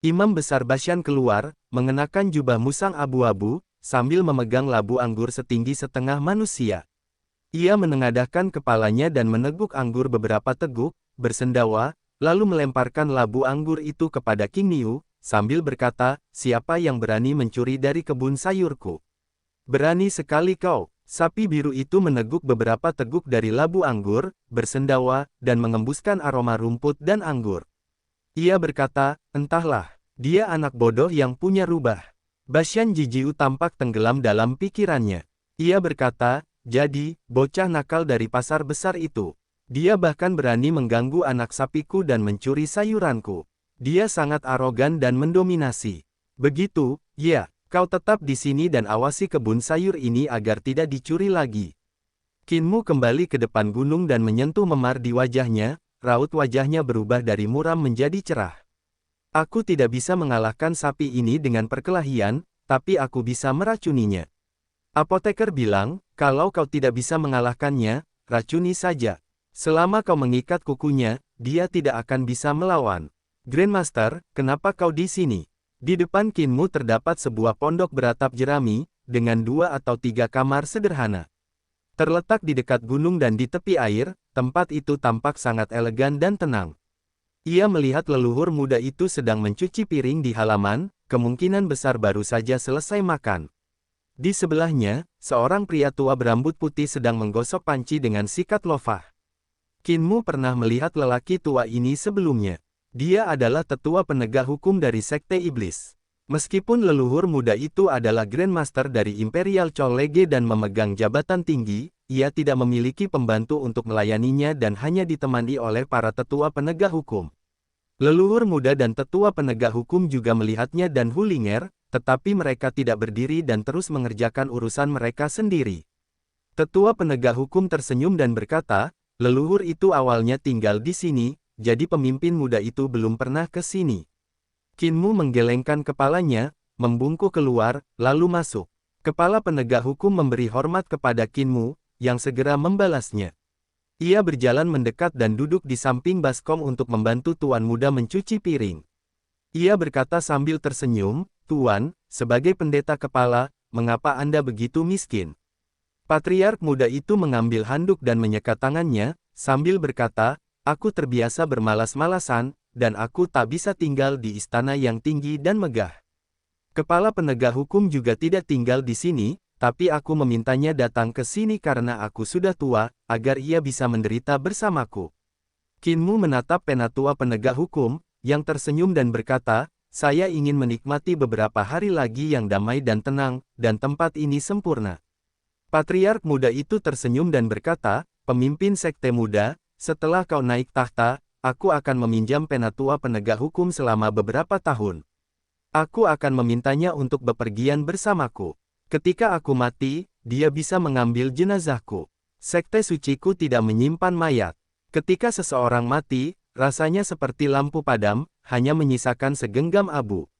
Imam besar Basyan keluar, mengenakan jubah musang abu-abu, sambil memegang labu anggur setinggi setengah manusia. Ia menengadahkan kepalanya dan meneguk anggur beberapa teguk, bersendawa, lalu melemparkan labu anggur itu kepada King Niu, sambil berkata, siapa yang berani mencuri dari kebun sayurku? Berani sekali kau. Sapi biru itu meneguk beberapa teguk dari labu anggur, bersendawa, dan mengembuskan aroma rumput dan anggur. Ia berkata, entahlah, dia anak bodoh yang punya rubah. Basyan Jijiu tampak tenggelam dalam pikirannya. Ia berkata, jadi, bocah nakal dari pasar besar itu. Dia bahkan berani mengganggu anak sapiku dan mencuri sayuranku. Dia sangat arogan dan mendominasi. Begitu, ya, kau tetap di sini dan awasi kebun sayur ini agar tidak dicuri lagi. Qin Mu kembali ke depan gunung dan menyentuh memar di wajahnya. Raut wajahnya berubah dari muram menjadi cerah. Aku tidak bisa mengalahkan sapi ini dengan perkelahian, tapi aku bisa meracuninya. Apoteker bilang, kalau kau tidak bisa mengalahkannya, racuni saja. Selama kau mengikat kukunya, dia tidak akan bisa melawan. Grandmaster, kenapa kau di sini? Di depan Qin Mu terdapat sebuah pondok beratap jerami, dengan 2 atau 3 kamar sederhana. Terletak di dekat gunung dan di tepi air, tempat itu tampak sangat elegan dan tenang. Ia melihat leluhur muda itu sedang mencuci piring di halaman, kemungkinan besar baru saja selesai makan. Di sebelahnya, seorang pria tua berambut putih sedang menggosok panci dengan sikat lofah. Qin Mu pernah melihat lelaki tua ini sebelumnya. Dia adalah tetua penegak hukum dari Sekte Iblis. Meskipun leluhur muda itu adalah Grandmaster dari Imperial Chollege dan memegang jabatan tinggi, ia tidak memiliki pembantu untuk melayaninya dan hanya ditemani oleh para tetua penegak hukum. Leluhur muda dan tetua penegak hukum juga melihatnya dan Hulinger, tetapi mereka tidak berdiri dan terus mengerjakan urusan mereka sendiri. Tetua penegak hukum tersenyum dan berkata, leluhur itu awalnya tinggal di sini, jadi pemimpin muda itu belum pernah ke sini. Qin Mu menggelengkan kepalanya, membungkuk keluar, lalu masuk. Kepala penegak hukum memberi hormat kepada Qin Mu, yang segera membalasnya. Ia berjalan mendekat dan duduk di samping baskom untuk membantu tuan muda mencuci piring. Ia berkata sambil tersenyum, Tuan, sebagai pendeta kepala, mengapa Anda begitu miskin? Patriark muda itu mengambil handuk dan menyekat tangannya, sambil berkata, aku terbiasa bermalas-malasan, dan aku tak bisa tinggal di istana yang tinggi dan megah. Kepala penegak hukum juga tidak tinggal di sini, tapi aku memintanya datang ke sini karena aku sudah tua, agar ia bisa menderita bersamaku. Qin Mu menatap penatua penegak hukum, yang tersenyum dan berkata, saya ingin menikmati beberapa hari lagi yang damai dan tenang, dan tempat ini sempurna. Patriark muda itu tersenyum dan berkata, pemimpin sekte muda, setelah kau naik tahta, aku akan meminjam penatua penegak hukum selama beberapa tahun. Aku akan memintanya untuk bepergian bersamaku. Ketika aku mati, dia bisa mengambil jenazahku. Sekte suciku tidak menyimpan mayat. Ketika seseorang mati, rasanya seperti lampu padam, hanya menyisakan segenggam abu.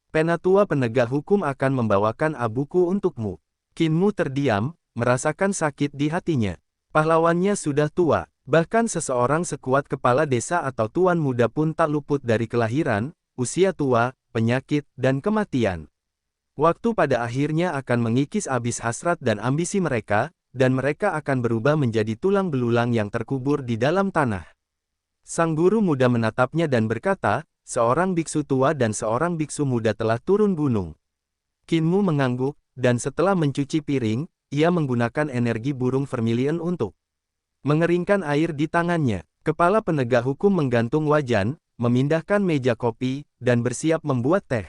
Penatua penegak hukum akan membawakan abuku untukmu. Qin Mu terdiam, merasakan sakit di hatinya. Pahlawannya sudah tua. Bahkan seseorang sekuat kepala desa atau tuan muda pun tak luput dari kelahiran, usia tua, penyakit, dan kematian. Waktu pada akhirnya akan mengikis habis hasrat dan ambisi mereka, dan mereka akan berubah menjadi tulang belulang yang terkubur di dalam tanah. Sang guru muda menatapnya dan berkata, seorang biksu tua dan seorang biksu muda telah turun gunung. Qin Mu mengangguk, dan setelah mencuci piring, ia menggunakan energi burung vermilion untuk mengeringkan air di tangannya. Kepala penegak hukum menggantung wajan, memindahkan meja kopi, dan bersiap membuat teh.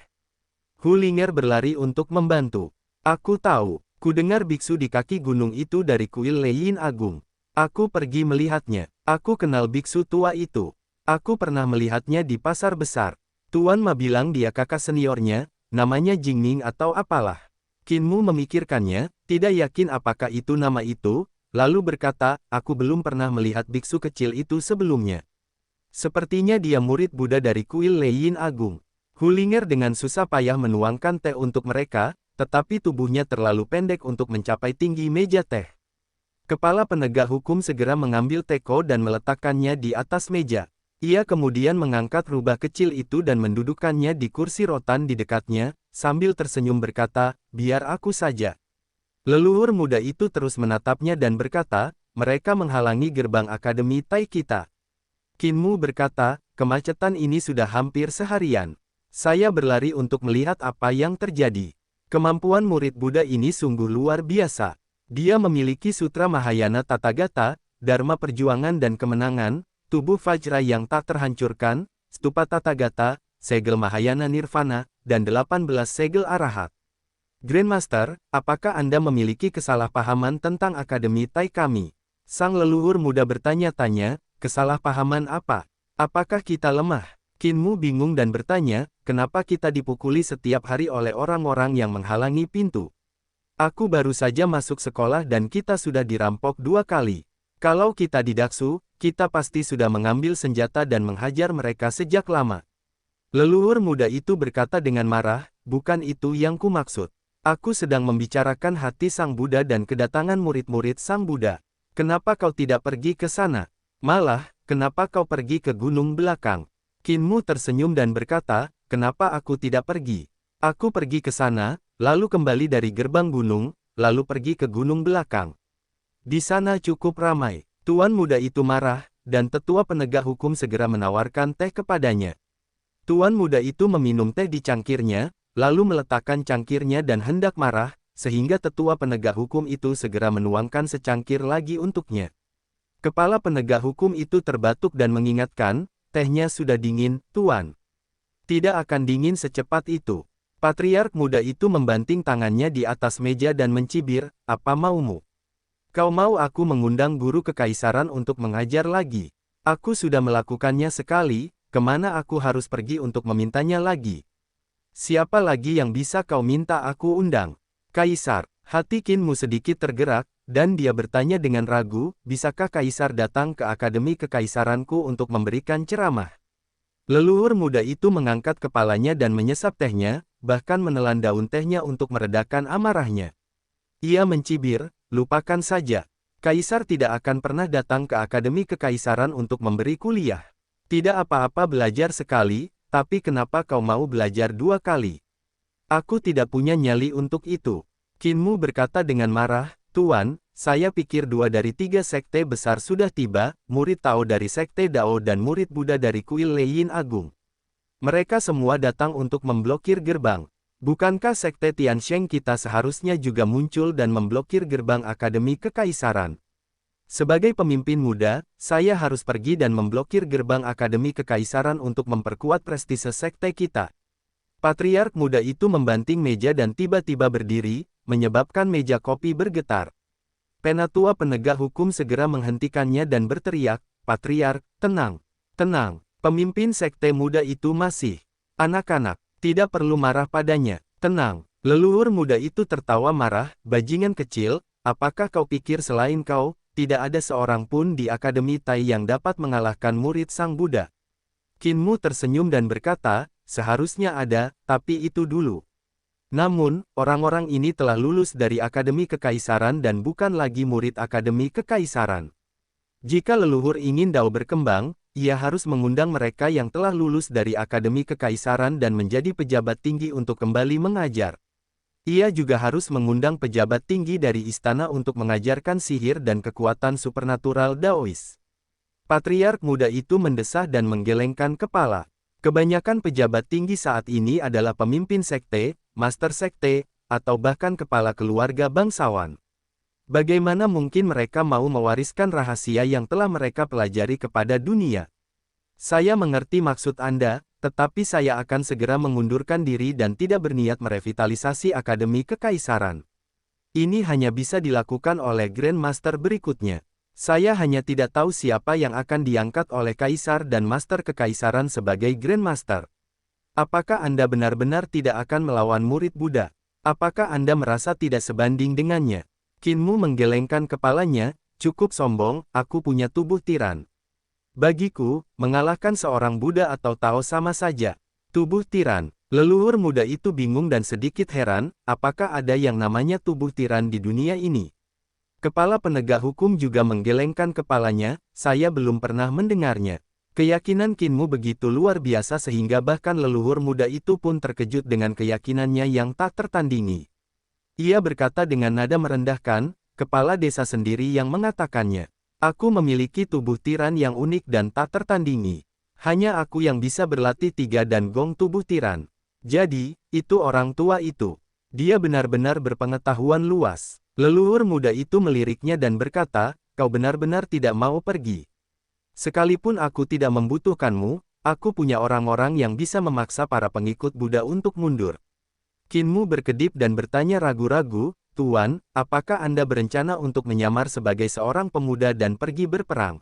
Hulinger berlari untuk membantu. Aku tahu, ku dengar biksu di kaki gunung itu dari kuil Leiyin Agung. Aku pergi melihatnya. Aku kenal biksu tua itu. Aku pernah melihatnya di pasar besar. Tuan Ma bilang dia kakak seniornya, namanya Jingming atau apalah. Qin Mu memikirkannya, tidak yakin apakah itu nama itu, lalu berkata, aku belum pernah melihat biksu kecil itu sebelumnya. Sepertinya dia murid Buddha dari kuil Leiyin Agung. Hulinger dengan susah payah menuangkan teh untuk mereka, tetapi tubuhnya terlalu pendek untuk mencapai tinggi meja teh. Kepala penegak hukum segera mengambil teko dan meletakkannya di atas meja. Ia kemudian mengangkat rubah kecil itu dan mendudukkannya di kursi rotan di dekatnya, sambil tersenyum berkata, biar aku saja. Leluhur muda itu terus menatapnya dan berkata, mereka menghalangi gerbang Akademi Tai kita. Qin Mu berkata, kemacetan ini sudah hampir seharian. Saya berlari untuk melihat apa yang terjadi. Kemampuan murid Buddha ini sungguh luar biasa. Dia memiliki Sutra Mahayana Tathagata, Dharma Perjuangan dan Kemenangan, tubuh Vajra yang tak terhancurkan, stupa Tathagata, segel Mahayana Nirvana, dan 18 segel Arahat. Grandmaster, apakah Anda memiliki kesalahpahaman tentang Akademi Tai kami? Sang leluhur muda bertanya-tanya, kesalahpahaman apa? Apakah kita lemah? Qin Mu bingung dan bertanya, kenapa kita dipukuli setiap hari oleh orang-orang yang menghalangi pintu? Aku baru saja masuk sekolah dan kita sudah dirampok 2 kali. Kalau kita didaksu, kita pasti sudah mengambil senjata dan menghajar mereka sejak lama. Leluhur muda itu berkata dengan marah, bukan itu yang kumaksud. Aku sedang membicarakan hati Sang Buddha dan kedatangan murid-murid Sang Buddha. Kenapa kau tidak pergi ke sana? Malah, kenapa kau pergi ke gunung belakang? Qin Mu tersenyum dan berkata, kenapa aku tidak pergi? Aku pergi ke sana, lalu kembali dari gerbang gunung, lalu pergi ke gunung belakang. Di sana cukup ramai. Tuan muda itu marah, dan tetua penegak hukum segera menawarkan teh kepadanya. Tuan muda itu meminum teh di cangkirnya, lalu meletakkan cangkirnya dan hendak marah, sehingga tetua penegak hukum itu segera menuangkan secangkir lagi untuknya. Kepala penegak hukum itu terbatuk dan mengingatkan, tehnya sudah dingin, Tuan. Tidak akan dingin secepat itu. Patriark muda itu membanting tangannya di atas meja dan mencibir, apa maumu? Kau mau aku mengundang guru kekaisaran untuk mengajar lagi? Aku sudah melakukannya sekali, kemana aku harus pergi untuk memintanya lagi? Siapa lagi yang bisa kau minta aku undang? Kaisar. Hati Qin Mu sedikit tergerak, dan dia bertanya dengan ragu, bisakah Kaisar datang ke Akademi Kekaisaranku untuk memberikan ceramah? Leluhur muda itu mengangkat kepalanya dan menyesap tehnya, bahkan menelan daun tehnya untuk meredakan amarahnya. Ia mencibir, lupakan saja. Kaisar tidak akan pernah datang ke Akademi Kekaisaran untuk memberi kuliah. Tidak apa-apa belajar sekali, tapi kenapa kau mau belajar 2 kali? Aku tidak punya nyali untuk itu. Qin Mu berkata dengan marah, Tuan, saya pikir 2 dari 3 sekte besar sudah tiba, murid Tao dari sekte Dao dan murid Buddha dari kuil Leiyin Agung. Mereka semua datang untuk memblokir gerbang. Bukankah sekte Tiansheng kita seharusnya juga muncul dan memblokir gerbang Akademi Kekaisaran? Sebagai pemimpin muda, saya harus pergi dan memblokir gerbang Akademi Kekaisaran untuk memperkuat prestise sekte kita. Patriark muda itu membanting meja dan tiba-tiba berdiri, menyebabkan meja kopi bergetar. Penatua penegak hukum segera menghentikannya dan berteriak, Patriark, tenang, tenang, pemimpin sekte muda itu masih anak-anak. Tidak perlu marah padanya, tenang. Leluhur muda itu tertawa marah, bajingan kecil, apakah kau pikir selain kau, tidak ada seorang pun di Akademi Tai yang dapat mengalahkan murid Sang Buddha? Qin Mu tersenyum dan berkata, seharusnya ada, tapi itu dulu. Namun, orang-orang ini telah lulus dari Akademi Kekaisaran dan bukan lagi murid Akademi Kekaisaran. Jika leluhur ingin Dao berkembang, ia harus mengundang mereka yang telah lulus dari Akademi Kekaisaran dan menjadi pejabat tinggi untuk kembali mengajar. Ia juga harus mengundang pejabat tinggi dari istana untuk mengajarkan sihir dan kekuatan supernatural Daois. Patriark muda itu mendesah dan menggelengkan kepala. Kebanyakan pejabat tinggi saat ini adalah pemimpin sekte, master sekte, atau bahkan kepala keluarga bangsawan. Bagaimana mungkin mereka mau mewariskan rahasia yang telah mereka pelajari kepada dunia? Saya mengerti maksud Anda, tetapi saya akan segera mengundurkan diri dan tidak berniat merevitalisasi Akademi Kekaisaran. Ini hanya bisa dilakukan oleh Grandmaster berikutnya. Saya hanya tidak tahu siapa yang akan diangkat oleh Kaisar dan Master Kekaisaran sebagai Grandmaster. Apakah Anda benar-benar tidak akan melawan murid Buddha? Apakah Anda merasa tidak sebanding dengannya? Qin Mu menggelengkan kepalanya, cukup sombong, aku punya tubuh tiran. Bagiku, mengalahkan seorang Buddha atau Tao sama saja. Tubuh tiran. Leluhur muda itu bingung dan sedikit heran, apakah ada yang namanya tubuh tiran di dunia ini? Kepala penegak hukum juga menggelengkan kepalanya, saya belum pernah mendengarnya. Keyakinan Qinmu begitu luar biasa sehingga bahkan leluhur muda itu pun terkejut dengan keyakinannya yang tak tertandingi. Ia berkata dengan nada merendahkan, kepala desa sendiri yang mengatakannya. Aku memiliki tubuh tiran yang unik dan tak tertandingi. Hanya aku yang bisa berlatih tiga dan gong tubuh tiran. Jadi, itu orang tua itu. Dia benar-benar berpengetahuan luas. Leluhur muda itu meliriknya dan berkata, kau benar-benar tidak mau pergi. Sekalipun aku tidak membutuhkanmu, aku punya orang-orang yang bisa memaksa para pengikut Buddha untuk mundur. Qinmu berkedip dan bertanya ragu-ragu, Tuan, apakah Anda berencana untuk menyamar sebagai seorang pemuda dan pergi berperang?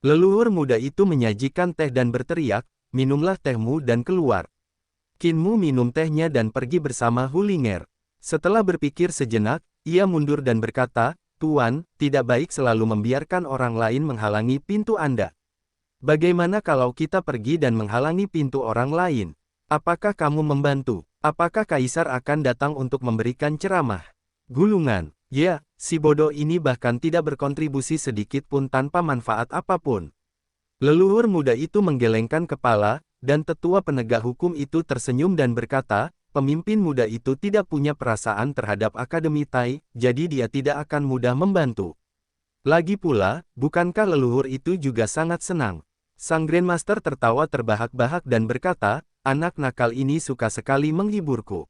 Leluhur muda itu menyajikan teh dan berteriak, minumlah tehmu dan keluar. Qinmu minum tehnya dan pergi bersama Hulinger. Setelah berpikir sejenak, ia mundur dan berkata, Tuan, tidak baik selalu membiarkan orang lain menghalangi pintu Anda. Bagaimana kalau kita pergi dan menghalangi pintu orang lain? Apakah kamu membantu? Apakah Kaisar akan datang untuk memberikan ceramah? Gulungan, ya, si bodoh ini bahkan tidak berkontribusi sedikit pun tanpa manfaat apapun. Leluhur muda itu menggelengkan kepala, dan tetua penegak hukum itu tersenyum dan berkata, pemimpin muda itu tidak punya perasaan terhadap Akademi Tai, jadi dia tidak akan mudah membantu. Lagi pula, bukankah leluhur itu juga sangat senang? Sang Grandmaster tertawa terbahak-bahak dan berkata, anak nakal ini suka sekali menghiburku.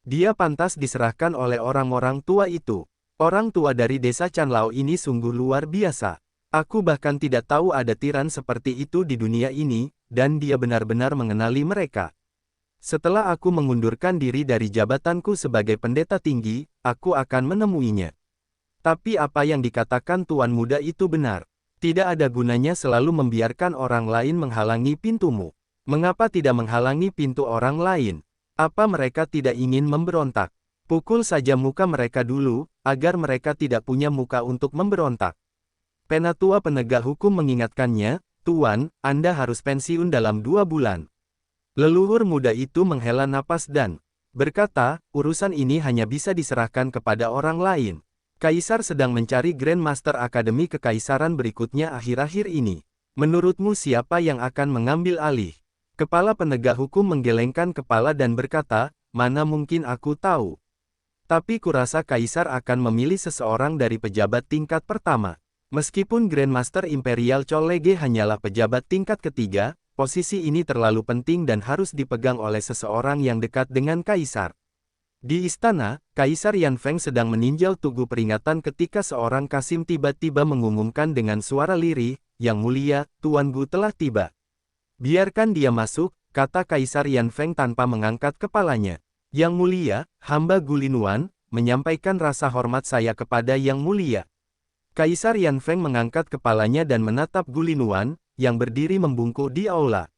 Dia pantas diserahkan oleh orang-orang tua itu. Orang tua dari desa Chanlao ini sungguh luar biasa. Aku bahkan tidak tahu ada tiran seperti itu di dunia ini, dan dia benar-benar mengenali mereka. Setelah aku mengundurkan diri dari jabatanku sebagai pendeta tinggi, aku akan menemuinya. Tapi apa yang dikatakan tuan muda itu benar. Tidak ada gunanya selalu membiarkan orang lain menghalangi pintumu. Mengapa tidak menghalangi pintu orang lain? Apa mereka tidak ingin memberontak? Pukul saja muka mereka dulu, agar mereka tidak punya muka untuk memberontak. Penatua penegak hukum mengingatkannya, Tuan, Anda harus pensiun dalam 2 bulan. Leluhur muda itu menghela napas dan berkata, urusan ini hanya bisa diserahkan kepada orang lain. Kaisar sedang mencari Grandmaster Akademi Kekaisaran berikutnya akhir-akhir ini. Menurutmu siapa yang akan mengambil alih? Kepala penegak hukum menggelengkan kepala dan berkata, mana mungkin aku tahu. Tapi kurasa Kaisar akan memilih seseorang dari pejabat tingkat pertama. Meskipun Grandmaster Imperial Chollege hanyalah pejabat tingkat ketiga, posisi ini terlalu penting dan harus dipegang oleh seseorang yang dekat dengan Kaisar. Di istana, Kaisar Yanfeng sedang meninjau tugu peringatan ketika seorang kasim tiba-tiba mengumumkan dengan suara lirih, Yang Mulia, Tuan Gu telah tiba. Biarkan dia masuk, kata Kaisar Yanfeng tanpa mengangkat kepalanya. Yang Mulia, hamba Gulinuan, menyampaikan rasa hormat saya kepada Yang Mulia. Kaisar Yanfeng mengangkat kepalanya dan menatap Gulinuan, yang berdiri membungkuk di aula.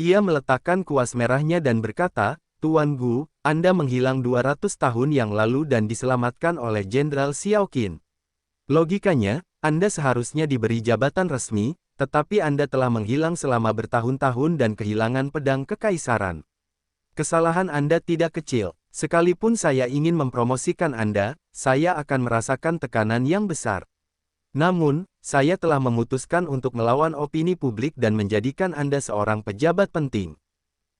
Ia meletakkan kuas merahnya dan berkata, Tuan Gu, Anda menghilang 200 tahun yang lalu dan diselamatkan oleh Jenderal Xiaoqin. Logikanya, Anda seharusnya diberi jabatan resmi, tetapi Anda telah menghilang selama bertahun-tahun dan kehilangan pedang kekaisaran. Kesalahan Anda tidak kecil. Sekalipun saya ingin mempromosikan Anda, saya akan merasakan tekanan yang besar. Namun, saya telah memutuskan untuk melawan opini publik dan menjadikan Anda seorang pejabat penting.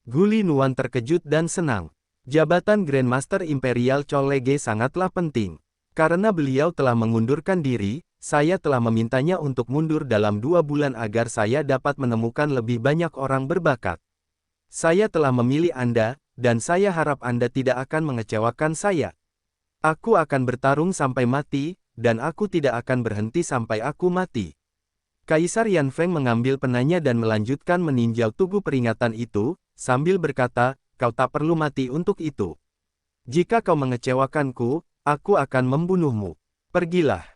Gulinuan terkejut dan senang. Jabatan Grandmaster Imperial Chollege sangatlah penting. Karena beliau telah mengundurkan diri, saya telah memintanya untuk mundur dalam 2 bulan agar saya dapat menemukan lebih banyak orang berbakat. Saya telah memilih Anda, dan saya harap Anda tidak akan mengecewakan saya. Aku akan bertarung sampai mati, dan aku tidak akan berhenti sampai aku mati. Kaisar Yanfeng mengambil penanya dan melanjutkan meninjau tugu peringatan itu, sambil berkata, kau tak perlu mati untuk itu. Jika kau mengecewakanku, aku akan membunuhmu. Pergilah.